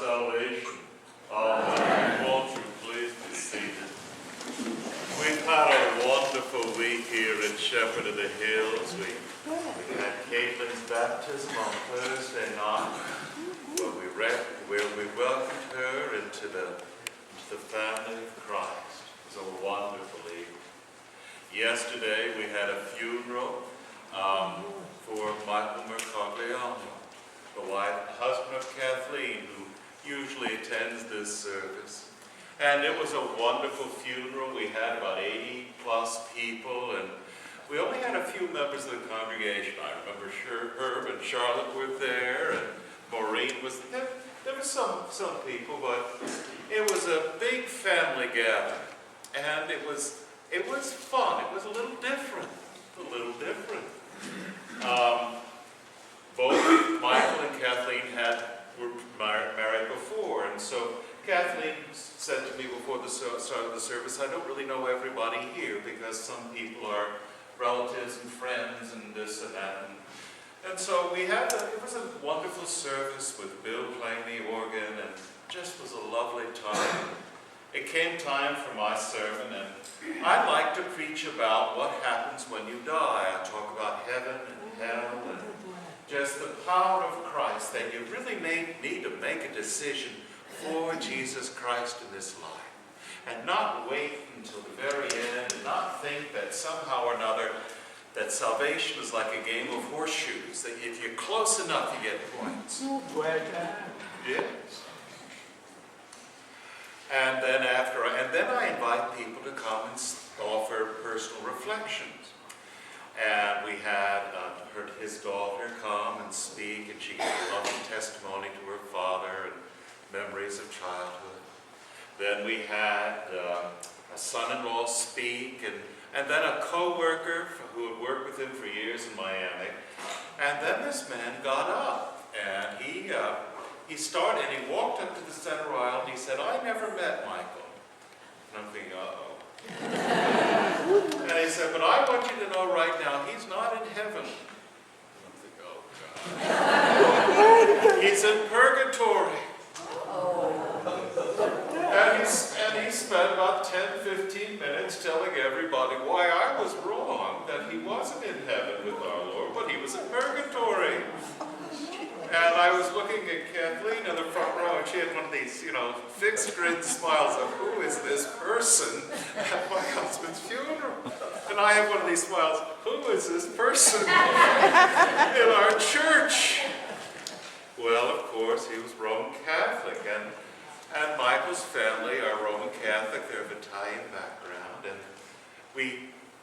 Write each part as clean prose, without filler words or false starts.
salvation. Amen. Won't you please be seated? We've had a wonderful week here at Shepherd of the Hills. We had Caitlin's baptism on Thursday night. We welcomed her into the family of Christ. It was a wonderful evening. Yesterday we had a funeral for Michael Mercogliano, the husband of Kathleen, who usually attends this service. And it was a wonderful funeral. We had about 80 plus people, and we only had a few members of the congregation. I remember Herb and Charlotte were there, and Maureen was there. There were some people, but it was a big family gathering, and it was fun. It was a little different. Both Michael and Kathleen were married before, and so Kathleen said to me before the start of the service, I don't really know everybody here because some people are relatives and friends and this and that. And so it was a wonderful service with Bill playing the organ, and just was a lovely time. It came time for my sermon, and I like to preach about what happens when you die. I talk about heaven and hell and just the power of Christ, that you really need to make a decision for Jesus Christ in this life, and not wait until the very end, and not think that somehow or another that salvation is like a game of horseshoes, that if you're close enough you get points. Yes. And then I invite people to come and offer personal reflections. And we had his daughter come and speak, and she gave a lovely testimony to her father and memories of childhood. Then we had a son-in-law speak, and then a co-worker who had worked with him for years in Miami. And then this man got up, and he walked up to the center aisle, and he said, I never met Michael. And I'm thinking, uh-oh. And he said, but I want you to know right now, he's not in heaven. And I'm thinking, oh, God. He's in purgatory. And he spent about 10, 15 minutes telling everybody why I was wrong, that he wasn't in heaven with our Lord, but he was in purgatory. And I was looking at Kathleen in the front row, and she had one of these, fixed grin smiles of, who is this person at my husband's funeral? And I have one of these smiles, who is this person in our church? Well, of course, he was Roman Catholic, and Michael's family are Roman Catholic. They're of Italian background, and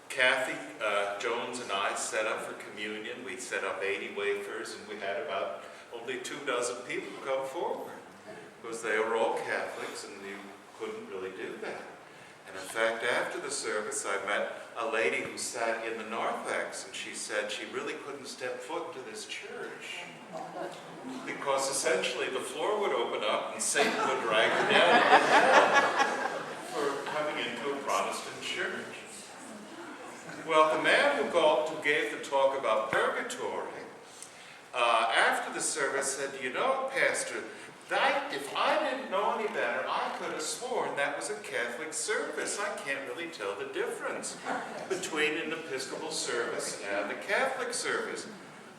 Kathy Jones and I set up for communion. We set up 80 wafers, and we had about only 24 people come forward because they were all Catholics, and you couldn't really do that. And in fact, after the service, I met a lady who sat in the narthex, and she said she really couldn't step foot into this church because essentially the floor would open up and Satan would drag her down into hell for coming into a Protestant church. Well, the man who gave the talk about purgatory, after the service said, Pastor, if I didn't know any better, I could have sworn that was a Catholic service. I can't really tell the difference between an Episcopal service and a Catholic service.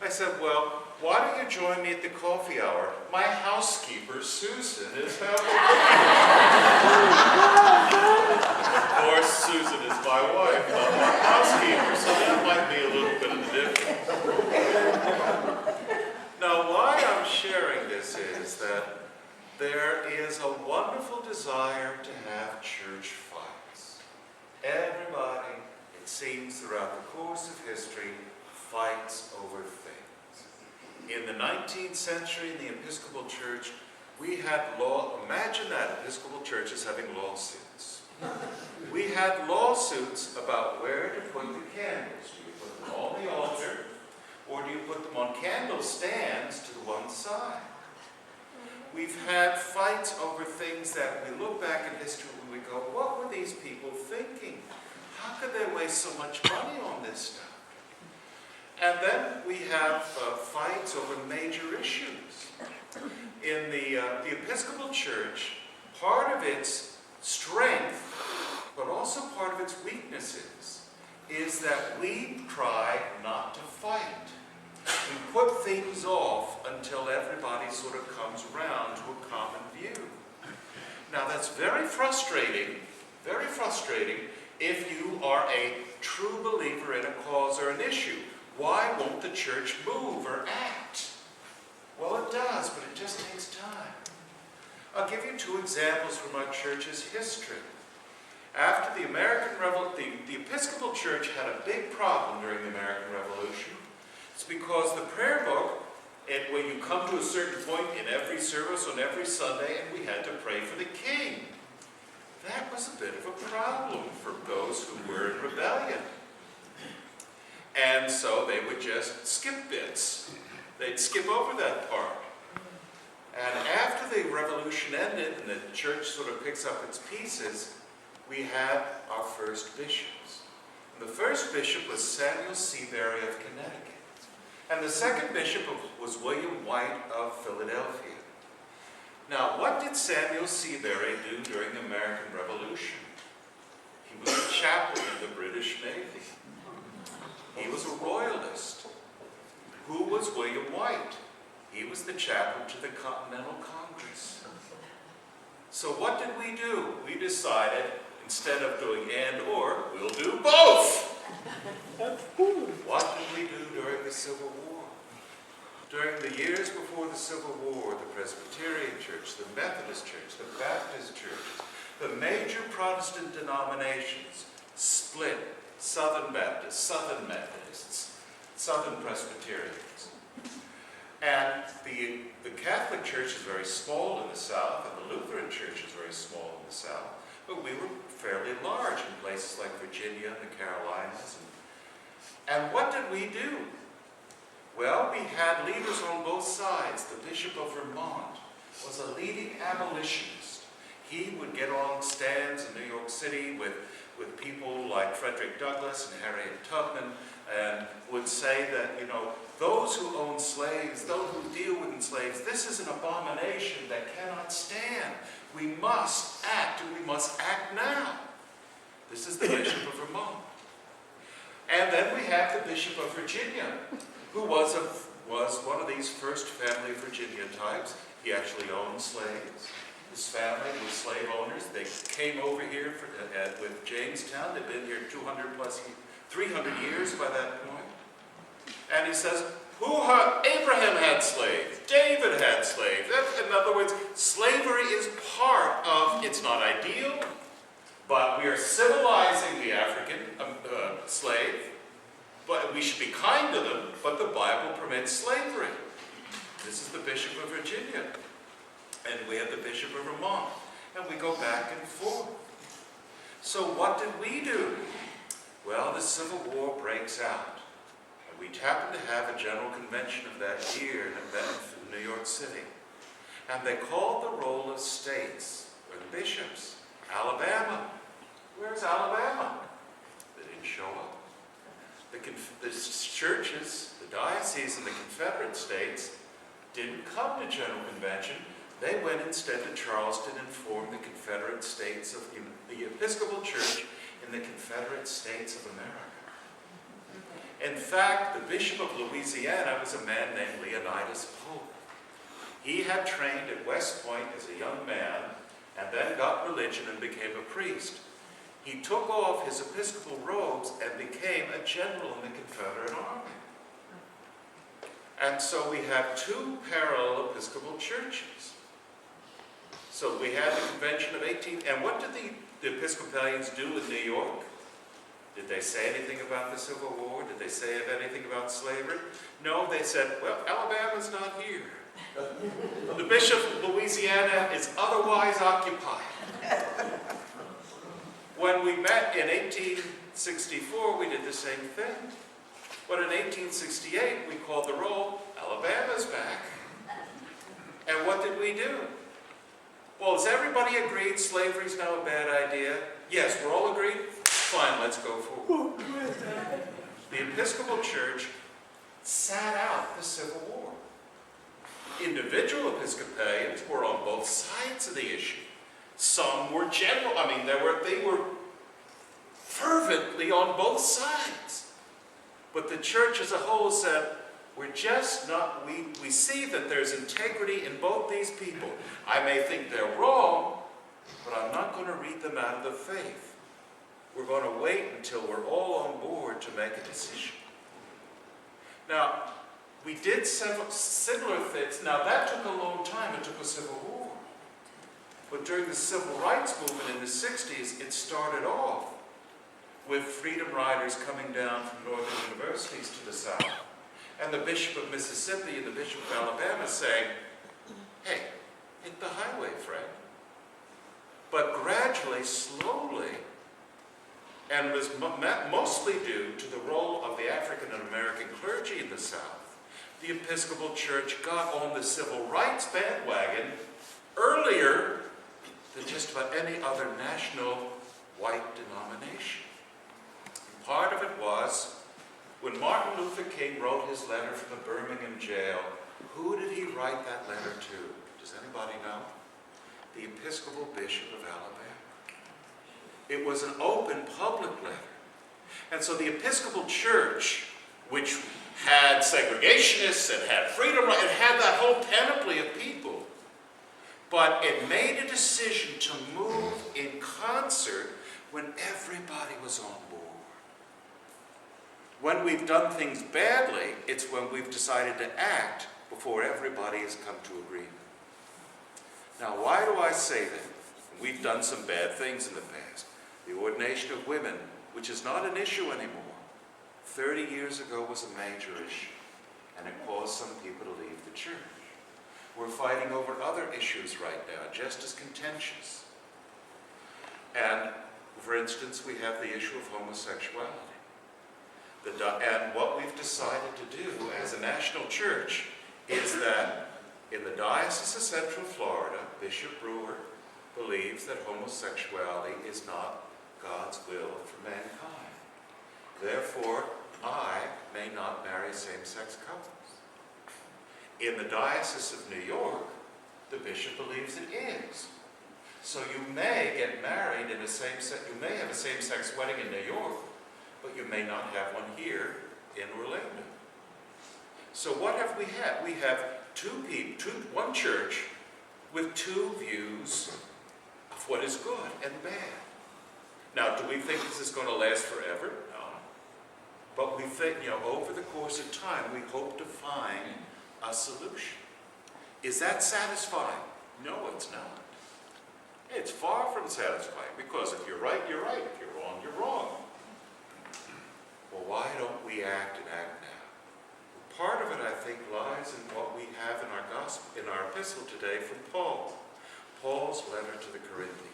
I said, well, why don't you join me at the coffee hour? My housekeeper, Susan, is helping. Of course, Susan is my wife, not my housekeeper, so that might be a little bit of the difference. Now, why I'm sharing this is that there is a wonderful desire to have church fights. Everybody, it seems, throughout the course of history, fights over things. In the 19th century, in the Episcopal Church, we had imagine that, Episcopal churches having lawsuits. We had lawsuits about where to put the candles. Do you put them on the altar, or do you put them on candle stands to one side? We've had fights over things that we look back in history and we go, what were these people thinking? How could they waste so much money on this stuff? And then we have fights over major issues. in the Episcopal Church, part of its strength, but also part of its weaknesses, is that we try not to fight. We put things off until everybody sort of comes around to a common view. Now that's very frustrating if you are a true believer in a cause or an issue. Why won't the church move or act? Well, it does, but it just takes time. I'll give you two examples from our church's history. After the American Revolution, the Episcopal Church had a big problem during the American Revolution. It's because the prayer book, when you come to a certain point in every service on every Sunday, and we had to pray for the king. That was a bit of a problem for those who were in rebellion. And so they would just skip bits. They'd skip over that part. And after the revolution ended and the church sort of picks up its pieces, we had our first bishops. And the first bishop was Samuel Seabury of Connecticut. And the second bishop was William White of Philadelphia. Now, what did Samuel Seabury do during the American Revolution? He was a chaplain in the British Navy. He was a royalist. Who was William White? He was the chaplain to the Continental Congress. So what did we do? We decided, instead of doing and or, we'll do both. What did we do during the Civil War? During the years before the Civil War, the Presbyterian Church, the Methodist Church, the Baptist Church, the major Protestant denominations split. Southern Baptists, Southern Methodists, Southern Presbyterians. And the Catholic Church is very small in the South, and the Lutheran Church is very small in the South. But we were fairly large in places like Virginia and the Carolinas. And what did we do? Well, we had leaders on both sides. The Bishop of Vermont was a leading abolitionist. He would get on stands in New York City with people like Frederick Douglass and Harriet Tubman, and would say that, those who own slaves, those who deal with slaves, this is an abomination that cannot stand. We must act, and we must act now. This is the Bishop of Vermont. And then we have the Bishop of Virginia, who was one of these first family Virginia types. He actually owned slaves. His family was slave owners. They came over here with Jamestown. They've been here 300 years by that point. And he says, Abraham had slaves. David had slaves. In other words, slavery is part of, it's not ideal, but we are civilizing the African slave. But we should be kind to them, but the Bible permits slavery. This is the Bishop of Virginia. And we have the Bishop of Vermont. And we go back and forth. So what did we do? Well, the Civil War breaks out. And we happen to have a general convention of that year in New York City. And they called the roll of states, or the bishops. Alabama. Where's Alabama? They didn't show up. The churches, the dioceses in the Confederate states didn't come to General Convention. They went instead to Charleston and formed the Confederate States of the Episcopal Church in the Confederate States of America. In fact, the Bishop of Louisiana was a man named Leonidas Pope. He had trained at West Point as a young man and then got religion and became a priest. He took off his episcopal robes and became a general in the Confederate Army. And so we have two parallel Episcopal churches. So we had the convention of 18, and what did the Episcopalians do in New York? Did they say anything about the Civil War? Did they say anything about slavery? No, they said, well, Alabama's not here. The Bishop of Louisiana is otherwise occupied. When we met in 1864, we did the same thing. But in 1868, we called the roll, Alabama's back. And what did we do? Well, has everybody agreed slavery's now a bad idea? Yes, we're all agreed? Fine, let's go forward. The Episcopal Church sat out the Civil War. individual Episcopalians were on both sides of the issue. Some were general, they were fervently on both sides. But the church as a whole said, we're just not, we see that there's integrity in both these people. I may think they're wrong, but I'm not going to read them out of the faith. We're going to wait until we're all on board to make a decision. Now, we did several similar things. Now, that took a long time. It took a civil war. But during the civil rights movement in the 60s, it started off with freedom riders coming down from northern universities to the south. And the Bishop of Mississippi and the Bishop of Alabama saying, hey, hit the highway, friend. But gradually, slowly, and was mostly due to the role of the African and American clergy in the South, the Episcopal Church got on the civil rights bandwagon earlier than just about any other national white denomination. And part of it was when Martin Luther King wrote his letter from the Birmingham jail. Who did he write that letter to? Does anybody know? The Episcopal Bishop of Alabama. It was an open public letter. And so the Episcopal Church, which had segregationists and had freedom, it had that whole panoply of people. But it made a decision to move in concert when everybody was on board. When we've done things badly, it's when we've decided to act before everybody has come to agreement. Now, why do I say that? We've done some bad things in the past. The ordination of women, which is not an issue anymore, 30 years ago was a major issue, and it caused some people to leave the church. We're fighting over other issues right now, just as contentious. And, for instance, we have the issue of homosexuality. And what we've decided to do as a national church is that in the Diocese of Central Florida, Bishop Brewer believes that homosexuality is not God's will for mankind. Therefore, I may not marry same-sex couples. In the Diocese of New York, the bishop believes it is. So you may get married in a same-sex, you may have a same-sex wedding in New York, but you may not have one here in Orlando. So what have we had? We have one church with two views of what is good and bad. Now, do we think this is going to last forever? No. But we think, over the course of time, we hope to find a solution. Is that satisfying? No, it's not. It's far from satisfying, because if you're right, you're right. If you're wrong, you're wrong. Well, why don't we act and act now? Part of it, I think, lies in what we have in our gospel, in our epistle today from Paul. Paul's letter to the Corinthians.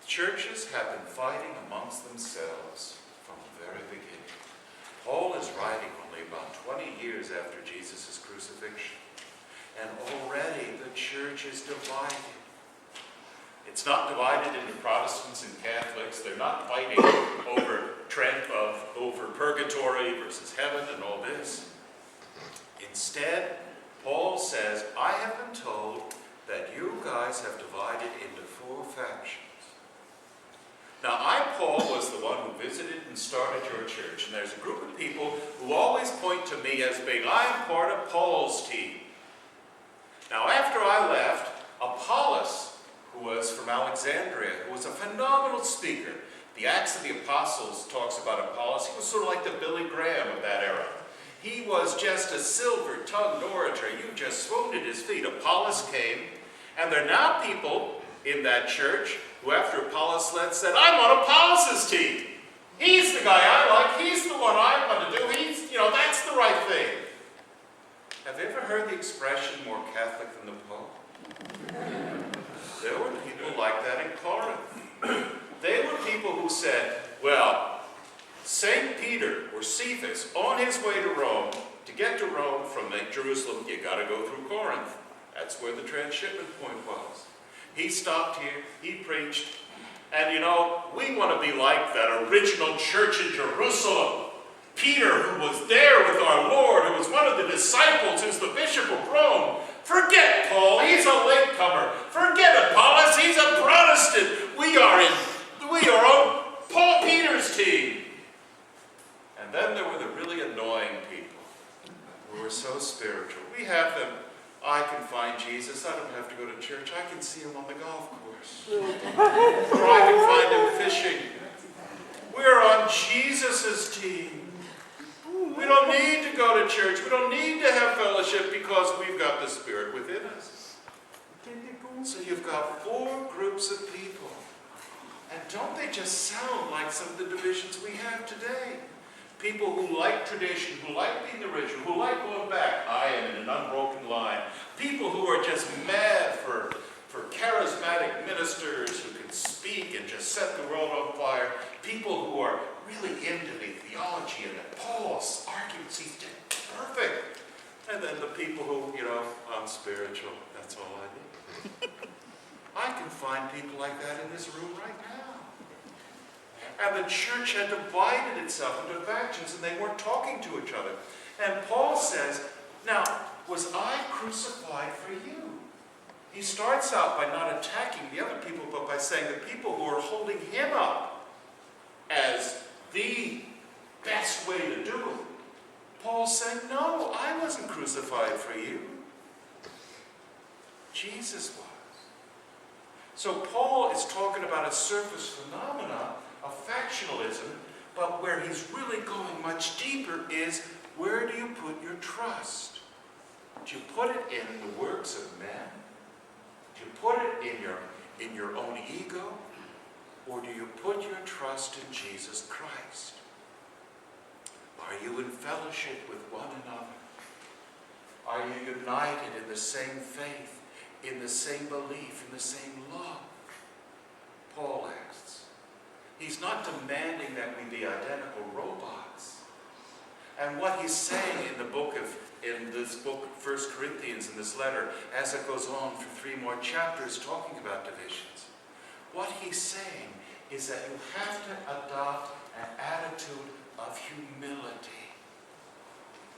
Churches have been fighting amongst themselves from the very beginning. Paul is writing only about 20 years after Jesus' crucifixion. And already the church is divided. It's not divided into Protestants and Catholics. They're not fighting over purgatory versus heaven and all this. Instead, Paul says, I have been told that you guys have divided into 4 factions. Now, Paul, was the one who visited and started your church, and there's a group of people who always point to me as being, I'm part of Paul's team. Now, after I left, Apollos, who was from Alexandria, who was a phenomenal speaker. The Acts of the Apostles talks about Apollos. He was sort of like the Billy Graham of that era. He was just a silver-tongued orator. You just swooned at his feet. Apollos came, and there are now people in that church who, after Apollos left, said, I'm on Apollos' team. He's the guy I like. He's the one I want to do. That's the right thing. Have you ever heard the expression, more Catholic than the Pope? There were people like that in Corinth. They were people who said, well, St. Peter, or Cephas, on his way to Rome, to get to Rome from Jerusalem, you got to go through Corinth. That's where the transshipment point was. He stopped here, he preached, and we want to be like that original church in Jerusalem. Peter, who was there with our Lord, who was one of the disciples, who's the Bishop of Rome. Forget Paul, he's a latecomer. Forget Apollos, he's a Protestant. We are on Paul Peter's team. And then there were the really annoying people who were so spiritual. We have them. I can find Jesus. I don't have to go to church. I can see him on the golf course. Or I can find him fishing. We're on Jesus' team. We don't need to go to church. We don't need to have fellowship because we've got the Spirit within us. So you've got 4 groups of people. And don't they just sound like some of the divisions we have today? People who like tradition, who like being original, who like going back. I am in an unbroken line. People who are just mad for charismatic ministers who can speak and just set the world on fire. People who are really into the theology and the Paul's arguments. He's just perfect. And then the people who, I'm spiritual. That's all I need. I can find people like that in this room right now. And the church had divided itself into factions, and they weren't talking to each other. And Paul says, now, was I crucified for you? He starts out by not attacking the other people, but by saying the people who are holding him up as the best way to do it. Paul's saying, no, I wasn't crucified for you. Jesus was. So Paul is talking about a surface phenomena of factionalism, but where he's really going much deeper is, where do you put your trust? Do you put it in the works of men? Do you put it in your own ego? Or do you put your trust in Jesus Christ? Are you in fellowship with one another? Are you united in the same faith, in the same belief, in the same love? Paul asks. He's not demanding that we be identical robots. And what he's saying in this book, 1 Corinthians, in this letter, as it goes on for 3 more chapters talking about divisions, what he's saying is that you have to adopt an attitude of humility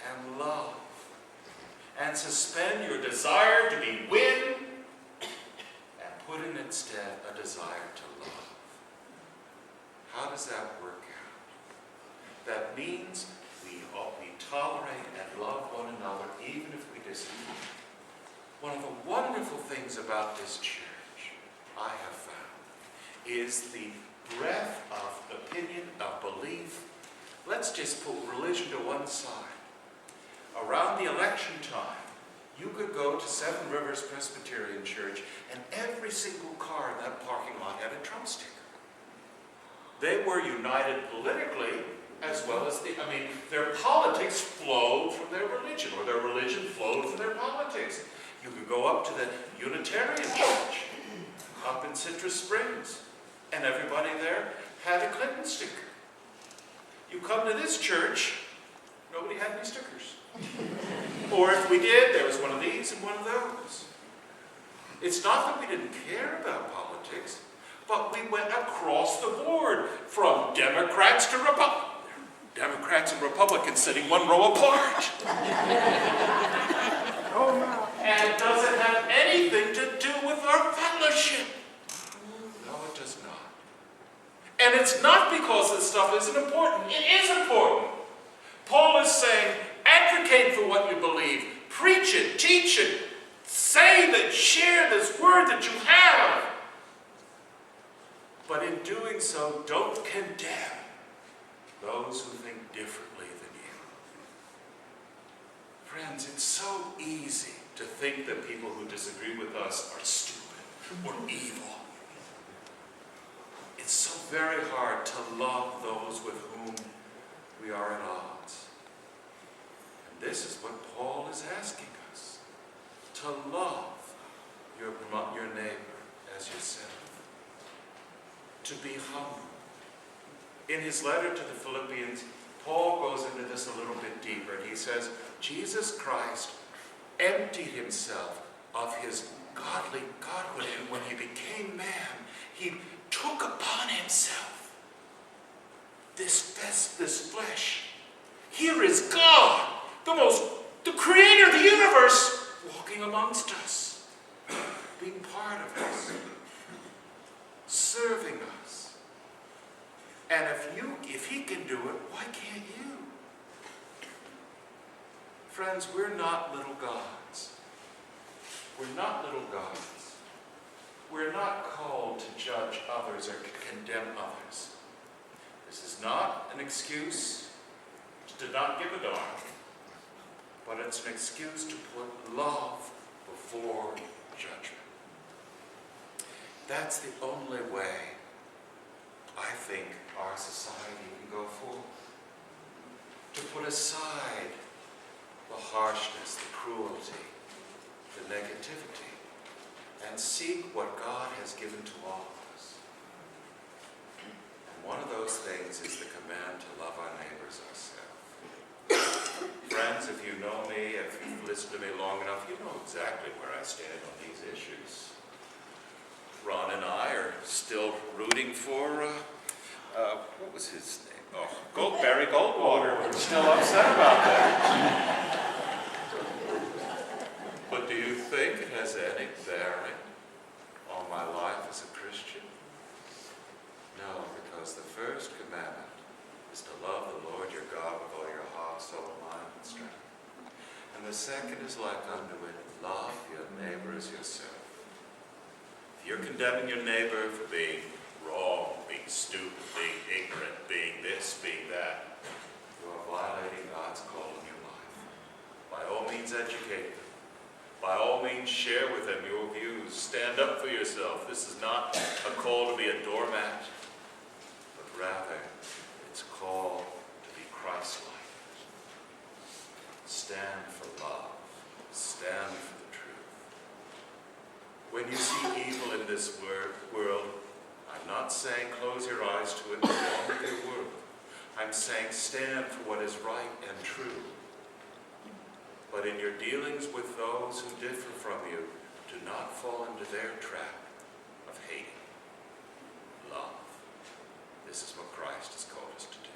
and love, and suspend your desire to be win, and put in instead a desire to love. How does that work out? That means we tolerate and love one another even if we disagree. One of the wonderful things about this church, I have found, is the breadth of opinion, of belief. Let's just put religion to one side. Around the election time, you could go to Seven Rivers Presbyterian Church and every single car in that parking lot had a Trump sticker. They were united politically as well as their politics flowed from their religion, or their religion flowed from their politics. You could go up to the Unitarian Church up in Citrus Springs, and everybody there had a Clinton sticker. You come to this church, nobody had any stickers. Or if we did, there was one of these and one of those. It's not that we didn't care about politics, but we went across the board from Democrats to Republicans. Democrats and Republicans sitting one row apart. And does it have anything to do with our fellowship? No, it does not. And it's not because this stuff isn't important. It is important. Paul is saying, advocate for what you believe. Preach it, teach it. Say that, share this word that you have. But in doing so, don't condemn those who think differently than you. Friends, it's so easy to think that people who disagree with us are stupid or evil. It's so very hard to love those with whom we are at odds. And this is what Paul is asking us, to love your neighbor as yourself, to be humble. In his letter to the Philippians, Paul goes into this a little bit deeper. He says, Jesus Christ emptied himself of his godly godhood, and when he became man, he took upon himself this flesh, Here is God, the creator of the universe, walking amongst us, being part of us, serving us. And if he can do it, why can't you? Friends, we're not little gods. We're not little gods. We're not called to judge others or condemn others. This is not an excuse to not give a darn, but it's an excuse to put love before judgment. That's the only way I think our society can go forward. To put aside the harshness, the cruelty, the negativity, and seek what God has given to all of us. And one of those things is the command to love our neighbors ourselves. Friends, if you know me, if you've listened to me long enough, you know exactly where I stand on these issues. Ron and I are still rooting for, what was his name? Oh, Barry Goldwater. We're still upset about that. But do you think it has any bearing on my life as a Christian? No, because the first commandment is to love the Lord your God with all your heart, soul, mind, and strength. And the second is like unto it, love your neighbor as yourself. If you're condemning your neighbor for being wrong, being stupid, being ignorant, being this, being that, you are violating God's call in your life. By all means, educate them. By all means, share with them your views. Stand up for yourself. This is not a call to be a doormat, but rather it's a call to be Christ-like. Stand for love. Stand for the truth. When you see evil in this world, I'm not saying close your eyes to it and go on with your world. I'm saying stand for what is right and true. But in your dealings with those who differ from you, do not fall into their trap of hating. Love. This is what Christ has called us to do.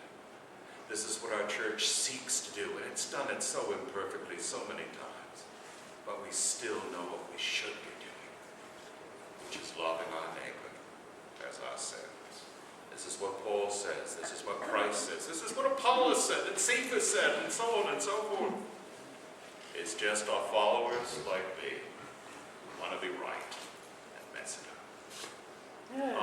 This is what our church seeks to do, and it's done it so imperfectly so many times. But we still know what we should be doing, which is loving our neighbor as ourselves. This is what Paul says. This is what Christ says. This is what Apollos said, and Cephas said, and so on and so forth. It's just our followers like me who want to be right and mess it up. Amen.